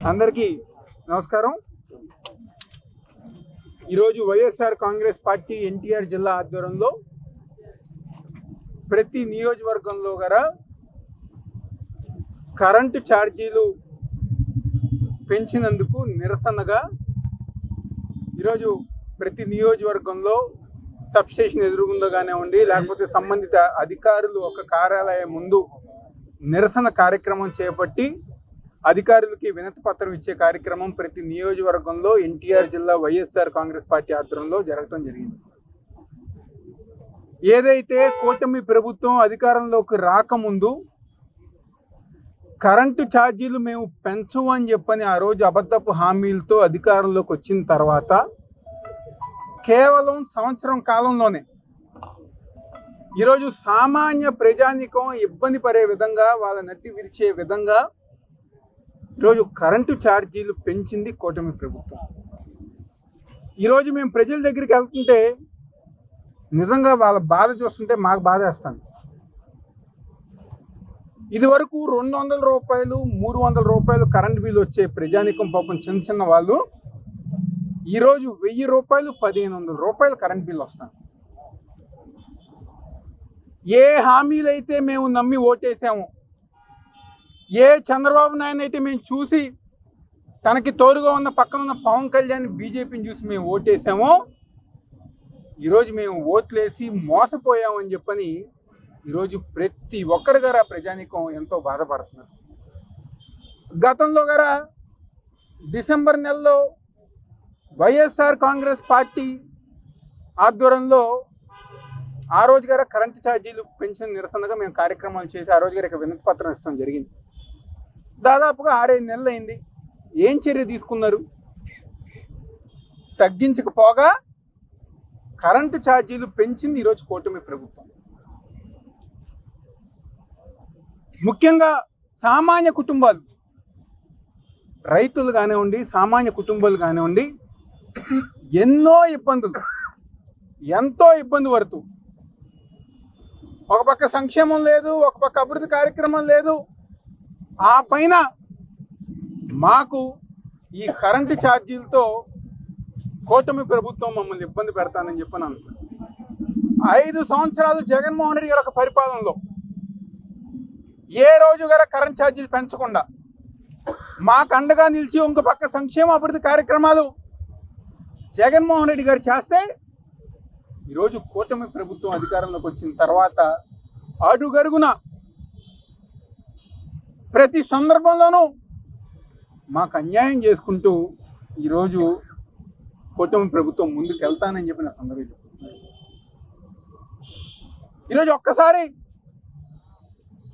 అందరికీ నమస్కారం. ఈరోజు వైఎస్ఆర్ కాంగ్రెస్ పార్టీ ఎన్టీఆర్ జిల్లా ఆధ్వర్యంలో ప్రతి నియోజకవర్గంలో గల కరెంటు ఛార్జీలు పెంచినందుకు నిరసనగా ఈరోజు ప్రతి నియోజకవర్గంలో సబ్స్టేషన్ ఎదురుగుండా కానివ్వండి, లేకపోతే సంబంధిత అధికారులు ఒక కార్యాలయం ముందు నిరసన కార్యక్రమం చేపట్టి అధికారులకి వినతి పత్రం ఇచ్చే కార్యక్రమం ప్రతి నియోజకవర్గంలో ఎన్టీఆర్ జిల్లా వైఎస్ఆర్ కాంగ్రెస్ పార్టీ ఆధ్వర్యంలో జరగడం జరిగింది. ఏదైతే కూటమి ప్రభుత్వం అధికారంలోకి రాకముందు కరెంటు ఛార్జీలు మేము పెంచము అని చెప్పని ఆ రోజు అబద్ధపు హామీలతో అధికారంలోకి వచ్చిన తర్వాత కేవలం సంవత్సరం కాలంలోనే ఈరోజు సామాన్య ప్రజానీకం ఇబ్బంది పడే విధంగా, వాళ్ళ నడ్డి విరిచే విధంగా ఈరోజు కరెంటు ఛార్జీలు పెంచింది కూటమి ప్రభుత్వం. ఈరోజు మేము ప్రజల దగ్గరికి వెళ్తుంటే నిజంగా వాళ్ళ బాధ చూస్తుంటే మాకు బాధ వేస్తాను. ఇదివరకు 200 రూపాయలు 300 రూపాయలు కరెంటు బిల్లు వచ్చే ప్రజానీకం పాపం చిన్న చిన్న వాళ్ళు ఈరోజు 1000 రూపాయలు 1500 రూపాయలు కరెంటు బిల్లు వస్తాను. ఏ హామీలైతే మేము నమ్మి ఓటేసాము, ఏ చంద్రబాబు నాయుడు అయితే మేము చూసి తనకి తోడుగా ఉన్న పక్కన ఉన్న పవన్ కళ్యాణ్ బీజేపీని చూసి మేము ఓటేసామో ఈరోజు మేము ఓట్లేసి మోసపోయామని చెప్పని ఈరోజు ప్రతి ఒక్కరి గారా ప్రజానీకం ఎంతో బాధపడుతున్నారు. గతంలో గారా డిసెంబర్ నెలలో వైఎస్ఆర్ కాంగ్రెస్ పార్టీ ఆధ్వర్యంలో ఆ రోజు గారా కరెంటు ఛార్జీలు పెంచిన నిరసనగా మేము కార్యక్రమాలు చేసి ఆ రోజు గారికి వినతి పత్రం ఇస్తాం జరిగింది. దాదాపుగా 6-5 నెలలు అయింది. ఏం చర్య తీసుకున్నారు? తగ్గించకపోగా కరెంటు ఛార్జీలు పెంచింది ఈరోజు కూటమి ప్రభుత్వం. ముఖ్యంగా సామాన్య కుటుంబాలు, రైతులు కానివ్వండి, సామాన్య కుటుంబాలు కానివ్వండి, ఎంతో ఇబ్బంది పడుతూ ఒక పక్క సంక్షేమం లేదు, ఒక పక్క అభివృద్ధి కార్యక్రమం లేదు, ఆ పైన మాకు ఈ కరెంటు ఛార్జీలతో కూటమి ప్రభుత్వం మమ్మల్ని ఇబ్బంది పెడతానని చెప్పని అనుకుంటున్నాను. 5 సంవత్సరాలు జగన్మోహన్ రెడ్డి గారి పరిపాలనలో ఏ రోజు గారా కరెంట్ ఛార్జీలు పెంచకుండా మాకు అండగా నిలిచి ఇంకో పక్క సంక్షేమ అభివృద్ధి కార్యక్రమాలు జగన్మోహన్ రెడ్డి గారు చేస్తే ఈరోజు కూటమి ప్రభుత్వం అధికారంలోకి వచ్చిన తర్వాత అడుగడుగున ప్రతి సందర్భంలోనూ మాకు అన్యాయం చేసుకుంటూ ఈరోజు కూటమి ప్రభుత్వం ముందుకు వెళ్తానని చెప్పిన సందర్భం. ఈరోజు ఒక్కసారి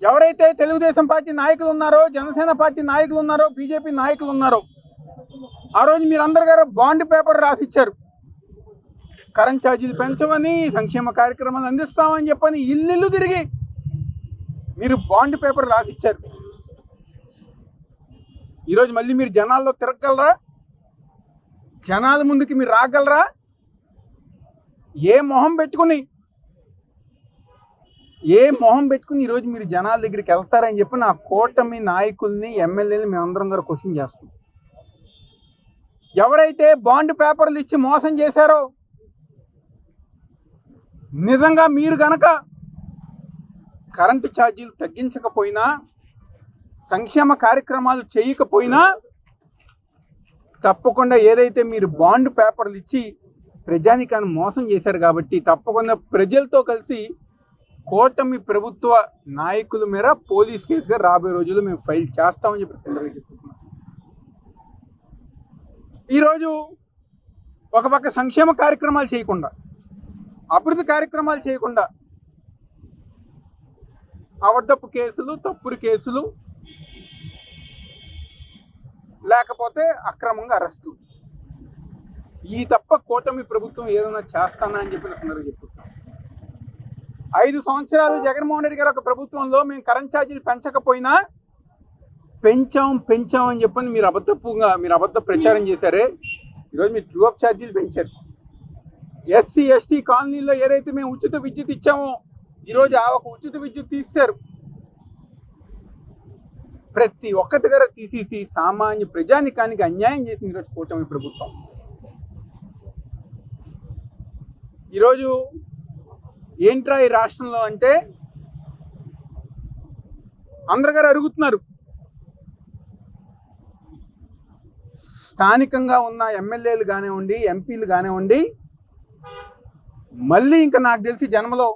ఎవరైతే తెలుగుదేశం పార్టీ నాయకులు ఉన్నారో, జనసేన పార్టీ నాయకులు ఉన్నారో, బీజేపీ నాయకులు ఉన్నారో, ఆ రోజు మీరందరూ గారు బాండ్ పేపర్ రాసిచ్చారు. కరెంట్ ఛార్జీలు పెంచమని, సంక్షేమ కార్యక్రమాలు అందిస్తామని చెప్పని ఇల్లు తిరిగి మీరు బాండ్ పేపర్ రాసిచ్చారు. ఈరోజు మళ్ళీ మీరు జనాల్లో తిరగగలరా? జనాల ముందుకి మీరు రాగలరా? ఏ మొహం పెట్టుకుని ఈరోజు మీరు జనాల దగ్గరికి వెళ్తారని చెప్పి నా కూటమి నాయకుల్ని, ఎమ్మెల్యేని మేమందరం గారు క్వశ్చన్ చేస్తాం. ఎవరైతే బాండ్ పేపర్లు ఇచ్చి మోసం చేశారో, నిజంగా మీరు గనక కరెంటు ఛార్జీలు తగ్గించకపోయినా, సంక్షేమ కార్యక్రమాలు చేయకపోయినా, తప్పకుండా ఏదైతే మీరు బాండ్ పేపర్లు ఇచ్చి ప్రజానికాన్ని మోసం చేశారు కాబట్టి తప్పకుండా ప్రజలతో కలిసి కూటమి ప్రభుత్వ నాయకుల మేర పోలీస్ కేసుగా రాబోయే రోజుల్లో మేము ఫైల్ చేస్తామని చెప్పి సందర్భంగా చెప్తున్నాం. ఈరోజు ఒక పక్క సంక్షేమ కార్యక్రమాలు చేయకుండా, అభివృద్ధి కార్యక్రమాలు చేయకుండా అబద్ధపు కేసులు, తప్పుడు కేసులు, లేకపోతే అక్రమంగా అరెస్టు, ఈ తప్ప కూటమి ప్రభుత్వం ఏదైనా చేస్తానా అని చెప్పిన సందర్భంగా చెప్తున్నాం. 5 సంవత్సరాలు జగన్మోహన్ రెడ్డి గారు ఒక ప్రభుత్వంలో మేము కరెంట్ ఛార్జీలు పెంచకపోయినా పెంచామని చెప్పని మీరు అబద్ధ ప్రచారం చేశారే, ఈరోజు మీరు ట్రూ అప్ ఛార్జీలు పెంచారు. ఎస్సీ ఎస్టీ కాలనీలో ఏదైతే మేము ఉచిత విద్యుత్ ఇచ్చామో ఈరోజు ఆ ఒక ఉచిత విద్యుత్ తీశారు. ప్రతి ఒక్క దగ్గర తీసేసి సామాన్య ప్రజానికానికి అన్యాయం చేసింది ఈరోజు కూటమి ప్రభుత్వం. ఈరోజు ఏంట్రా ఈ రాష్ట్రంలో అంటే అందరి గారు అడుగుతున్నారు. స్థానికంగా ఉన్న ఎమ్మెల్యేలు కానివ్వండి, ఎంపీలు కానివ్వండి, మళ్ళీ ఇంకా నాకు తెలిసి జన్మలో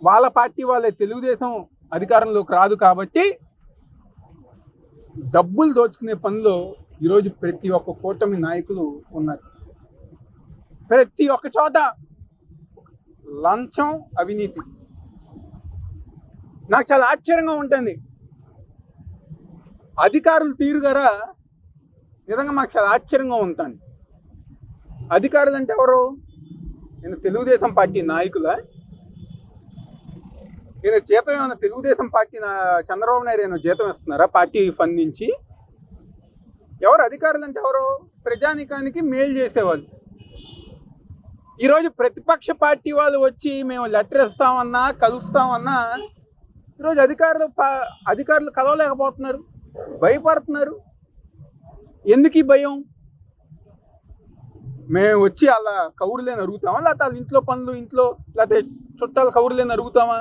వాళ్ళ పార్టీ వాళ్ళే తెలుగుదేశం అధికారంలోకి రాదు కాబట్టి డబ్బులు దోచుకునే పనిలో ఈరోజు ప్రతి ఒక్క కూటమి నాయకులు ఉన్నారు. ప్రతి ఒక్క చోట లంచం, అవినీతి. నాకు చాలా ఆశ్చర్యంగా ఉంటుంది అధికారులు తీరుగారా. నిజంగా మాకు చాలా ఆశ్చర్యంగా ఉంటుంది. అధికారులు అంటే ఎవరు? నేను తెలుగుదేశం పార్టీ నాయకులా? నేను జీతం ఏమైనా తెలుగుదేశం పార్టీ చంద్రబాబు నాయుడు ఏమైనా జీతం ఇస్తున్నారా పార్టీ ఫండ్ నుంచి? ఎవరు అధికారులు అంటే ఎవరు? ప్రజానికానికి మేలు చేసేవాళ్ళు. ఈరోజు ప్రతిపక్ష పార్టీ వాళ్ళు వచ్చి మేము లెటర్ ఇస్తామన్నా, కలుస్తామన్నా ఈరోజు అధికారులు కలవలేకపోతున్నారు, భయపడుతున్నారు. ఎందుకు ఈ భయం? మేము వచ్చి అలా కౌరులేని అడుగుతామా, లేకపోతే వాళ్ళ ఇంట్లో పనులు, లేకపోతే చుట్టాలు కౌరులేని అడుగుతామా,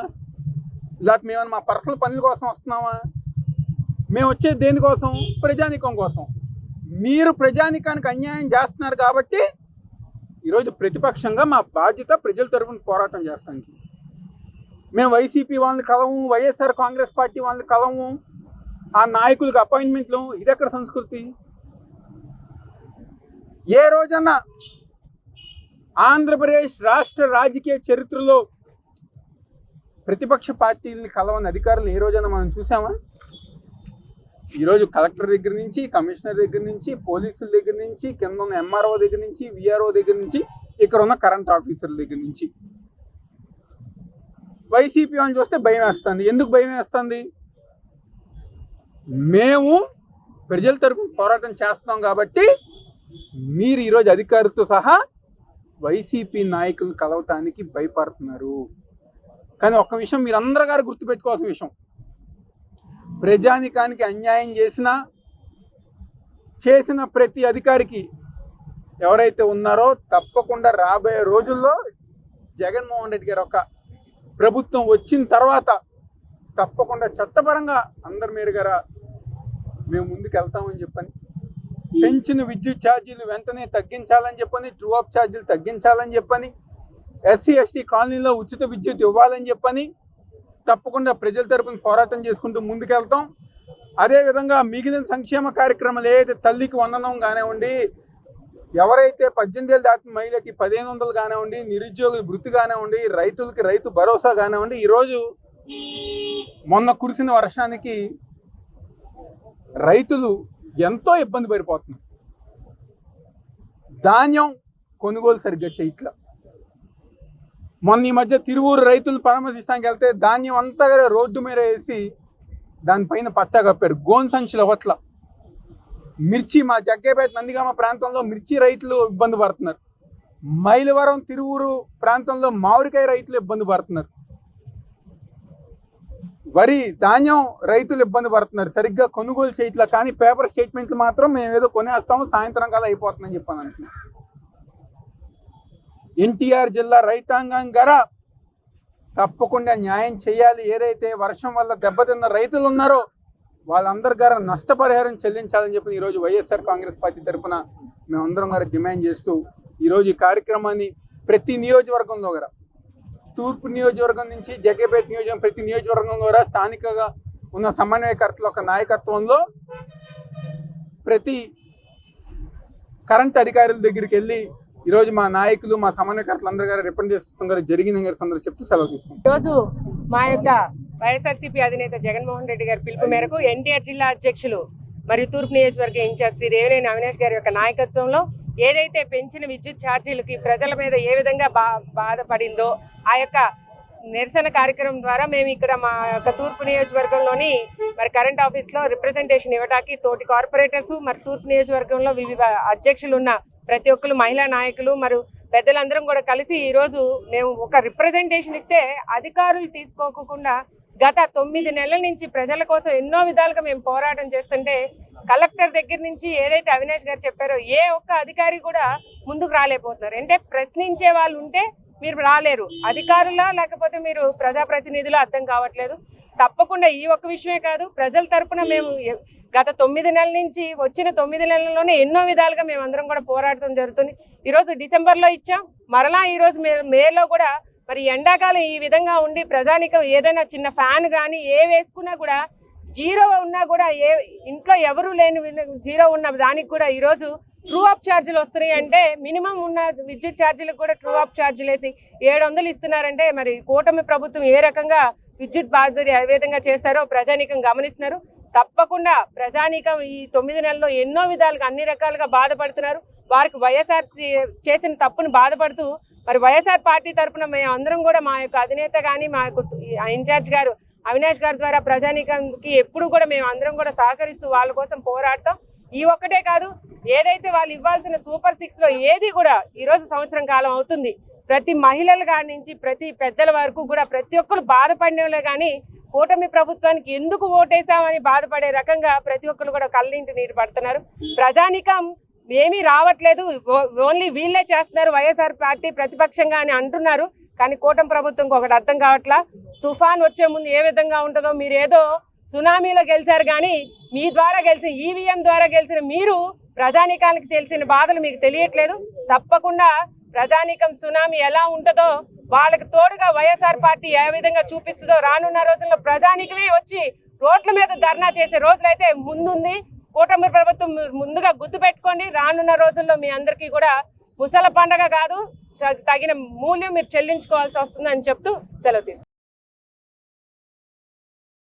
లేకపోతే మేమన్నా మా పర్సనల్ పనుల కోసం వస్తున్నామా? మేము వచ్చేది దేనికోసం? ప్రజానికం కోసం. మీరు ప్రజానికానికి అన్యాయం చేస్తున్నారు కాబట్టి ఈరోజు ప్రతిపక్షంగా మా బాధ్యత ప్రజల తరఫున పోరాటం చేస్తానికి. మేము వైసీపీ వాళ్ళని కలము, వైఎస్ఆర్ కాంగ్రెస్ పార్టీ వాళ్ళని కలము, ఆ నాయకులకు అపాయింట్మెంట్లు. ఇదెక్కడ సంస్కృతి? ఏ రోజన్నా ఆంధ్రప్రదేశ్ రాష్ట్ర రాజకీయ చరిత్రలో ప్రతిపక్ష పార్టీలని కలవని అధికారులు ఏ రోజైనా మనం చూసామా? ఈరోజు కలెక్టర్ దగ్గర నుంచి, కమిషనర్ దగ్గర నుంచి, పోలీసుల దగ్గర నుంచి, కింద ఉన్న ఎంఆర్ఓ దగ్గర నుంచి, విఆర్ఓ దగ్గర నుంచి, ఇక్కడ ఉన్న కరెంట్ ఆఫీసర్ల దగ్గర నుంచి వైసీపీ అని చూస్తే భయం వేస్తుంది. ఎందుకు భయం వేస్తుంది? మేము ప్రజల తరఫున పోరాటం చేస్తాం కాబట్టి మీరు ఈరోజు అధికారులతో సహా వైసీపీ నాయకులను కలవటానికి భయపడుతున్నారు. కానీ ఒక్క విషయం మీరు అందరి గారు గుర్తుపెట్టుకోవాల్సిన విషయం, ప్రజానికానికి అన్యాయం చేసిన ప్రతి అధికారికి ఎవరైతే ఉన్నారో తప్పకుండా రాబోయే రోజుల్లో జగన్మోహన్ రెడ్డి గారు ఒక ప్రభుత్వం వచ్చిన తర్వాత తప్పకుండా చట్టపరంగా అందరి మీరు గారా మేము ముందుకు వెళ్తామని చెప్పని, పెంచిన విద్యుత్ ఛార్జీలు వెంటనే తగ్గించాలని చెప్పని, ట్రూ అప్ ఛార్జీలు తగ్గించాలని చెప్పని, ఎస్సీ ఎస్టీ కాలనీలో ఉచిత విద్యుత్ ఇవ్వాలని చెప్పని తప్పకుండా ప్రజల తరపున పోరాటం చేసుకుంటూ ముందుకెళ్తాం. అదేవిధంగా మిగిలిన సంక్షేమ కార్యక్రమాలు ఏదైతే తల్లికి వందనం కానివ్వండి, ఎవరైతే 18 ఏళ్ళు దాటిన మహిళకి 1500 కానివ్వండి, నిరుద్యోగుల వృత్తి కానివ్వండి, రైతులకి రైతు భరోసా కానివ్వండి, ఈరోజు మొన్న కురిసిన వర్షానికి రైతులు ఎంతో ఇబ్బంది పడిపోతున్నారు. ధాన్యం కొనుగోలు సరిగ్గా చేయట్లా. మొన్న ఈ మధ్య తిరువూరు రైతులు పరామర్శిస్తానికి వెళ్తే ధాన్యం అంతా రోడ్డు మీద వేసి దానిపైన పట్టా కప్పారు. గోన్ సంచులు అవట్ల. మిర్చి మా జగ్గేపేట నందిగామ ప్రాంతంలో మిర్చి రైతులు ఇబ్బంది పడుతున్నారు. మైలవరం తిరువూరు ప్రాంతంలో మామిడికాయ రైతులు ఇబ్బంది పడుతున్నారు. వరి ధాన్యం రైతులు ఇబ్బంది పడుతున్నారు, సరిగ్గా కొనుగోలు చేయట్లా. కానీ పేపర్ స్టేట్మెంట్లు మాత్రం మేము ఏదో కొనేస్తాము, సాయంత్రం కల్లా అయిపోతుందని చెప్పాను అంటున్నాను. ఎన్టీఆర్ జిల్లా రైతాంగం గారా తప్పకుండా న్యాయం చేయాలి. ఏదైతే వర్షం వల్ల దెబ్బతిన్న రైతులు ఉన్నారో వాళ్ళందరి గారా నష్టపరిహారం చెల్లించాలని చెప్పి ఈరోజు వైఎస్ఆర్ కాంగ్రెస్ పార్టీ తరఫున మేమందరం గారు డిమాండ్ చేస్తూ ఈరోజు ఈ కార్యక్రమాన్ని ప్రతి నియోజకవర్గంలో గారా, తూర్పు నియోజకవర్గం నుంచి జగ్గేపేట నియోజకవర్గం, ప్రతి నియోజకవర్గం ద్వారా స్థానికంగా ఉన్న సమన్వయకర్తల యొక్క నాయకత్వంలో ప్రతి కరెంట్ అధికారుల దగ్గరికి వెళ్ళి ఈరోజు మా నాయకులు, మా సమన్వయకర్తలు అందరూ గారు రిప్రజెంటేషన్ గారు జరిగిందని గారు అందరూ చెప్తూ సెలవు తీసుకుంటాం. ఈరోజు మా యొక్క వైఎస్ఆర్సీపీ అధినేత జగన్మోహన్ రెడ్డి గారి పిలుపు మేరకు ఎన్టీఆర్ జిల్లా అధ్యక్షులు మరియు తూర్పు నియోజకవర్గ ఇన్ఛార్జ్ శ్రీ దేవినేని అవినాష్ గారి యొక్క నాయకత్వంలో ఏదైతే పెంచిన విద్యుత్ ఛార్జీలకి ప్రజల మీద ఏ విధంగా బాధపడిందో ఆ యొక్క నిరసన కార్యక్రమం ద్వారా మేము ఇక్కడ మా యొక్క తూర్పు నియోజకవర్గంలోని మరి కరెంట్ ఆఫీస్లో రిప్రజెంటేషన్ ఇవ్వడానికి తోటి కార్పొరేటర్స్ మరి తూర్పు నియోజకవర్గంలో వివిధ అధ్యక్షులు ఉన్న ప్రతి ఒక్కరు మహిళా నాయకులు మరియు పెద్దలందరం కూడా కలిసి ఈరోజు మేము ఒక రిప్రజెంటేషన్ ఇస్తే అధికారులు తీసుకోకుండా గత 9 నెలల నుంచి ప్రజల కోసం ఎన్నో విధాలుగా మేము పోరాటం చేస్తుంటే కలెక్టర్ దగ్గర నుంచి ఏదైతే అవినాష్ గారు చెప్పారో ఏ ఒక్క అధికారి కూడా ముందుకు రాలేకపోతున్నారు. అంటే ప్రశ్నించే వాళ్ళు ఉంటే మీరు రాలేరు, అధికారులా లేకపోతే మీరు ప్రజాప్రతినిధులు అర్థం కావట్లేదు. తప్పకుండా ఈ ఒక్క విషయమే కాదు, ప్రజల తరపున మేము గత 9 నెలల నుంచి వచ్చిన 9 నెలల్లోనే ఎన్నో విధాలుగా మేము అందరం కూడా పోరాడటం జరుగుతుంది. ఈరోజు డిసెంబర్లో ఇచ్చాం, మరలా ఈరోజు మేలో కూడా మరి ఎండాకాలం ఈ విధంగా ఉండి ప్రజానికం ఏదైనా చిన్న ఫ్యాన్ కానీ ఏ వేసుకున్నా కూడా జీరో ఉన్నా కూడా ఇంట్లో ఎవరు లేని జీరో ఉన్న దానికి కూడా ఈరోజు ట్రూ అప్ ఛార్జీలు వస్తున్నాయి. అంటే మినిమం ఉన్న విద్యుత్ ఛార్జీలకు కూడా ట్రూ అప్ ఛార్జీలు వేసి 700 ఇస్తున్నారంటే మరి కూటమి ప్రభుత్వం ఏ రకంగా విద్యుత్ బాధ్యత ఏ విధంగా చేస్తారో ప్రజానీకం గమనిస్తున్నారు. తప్పకుండా ప్రజానీకం ఈ 9 నెలల్లో ఎన్నో విధాలుగా అన్ని రకాలుగా బాధపడుతున్నారు. వారికి వైఎస్ఆర్ చేసిన తప్పును బాధపడుతూ మరి వైఎస్ఆర్ పార్టీ తరఫున మేము అందరం కూడా మా యొక్క అధినేత కానీ మా యొక్క ఇన్ఛార్జ్ గారు అవినాష్ గారి ద్వారా ప్రజానీకానికి ఎప్పుడు కూడా మేము అందరం కూడా సహకరిస్తూ వాళ్ళ కోసం పోరాడతాం. ఈ ఒక్కటే కాదు, ఏదైతే వాళ్ళు ఇవ్వాల్సిన సూపర్ 6లో ఏది కూడా ఈరోజు సంవత్సరం కాలం అవుతుంది. ప్రతి మహిళల కాడి నుంచి ప్రతి పెద్దల వరకు కూడా ప్రతి ఒక్కరు బాధపడినలే కానీ కూటమి ప్రభుత్వానికి ఎందుకు ఓటేసామని బాధపడే రకంగా ప్రతి ఒక్కరు కూడా కళ్ళింటి నీరు పడుతున్నారు. ప్రజానీకం ఏమీ రావట్లేదు, ఓన్లీ వీళ్ళే చేస్తున్నారు, వైఎస్ఆర్ పార్టీ ప్రతిపక్షంగా అని అంటున్నారు. కానీ కూటమి ప్రభుత్వంకి ఒకటి అర్థం కావట్లా, తుఫాన్ వచ్చే ముందు ఏ విధంగా ఉంటుందో. మీరు ఏదో సునామీలో గెలిచారు కానీ మీ ద్వారా గెలిచిన ఈవీఎం ద్వారా గెలిచిన మీరు ప్రజానీకానికి తెలిసిన బాధలు మీకు తెలియట్లేదు. తప్పకుండా ప్రజానీకం సునామీ ఎలా ఉంటుందో వాళ్ళకి తోడుగా వైఎస్ఆర్ పార్టీ ఏ విధంగా చూపిస్తుందో రానున్న రోజుల్లో ప్రజానీకమే వచ్చి రోడ్ల మీద ధర్నా చేసే రోజులైతే ముందుంది. కూటమి ప్రభుత్వం ముందుగా గుర్తుపెట్టుకోండి, రానున్న రోజుల్లో మీ అందరికీ కూడా ముసల పండగ కాదు, తగిన మూల్యం మీరు చెల్లించుకోవాల్సి వస్తుందని చెప్తూ సెలవు తీసుకుంటాం.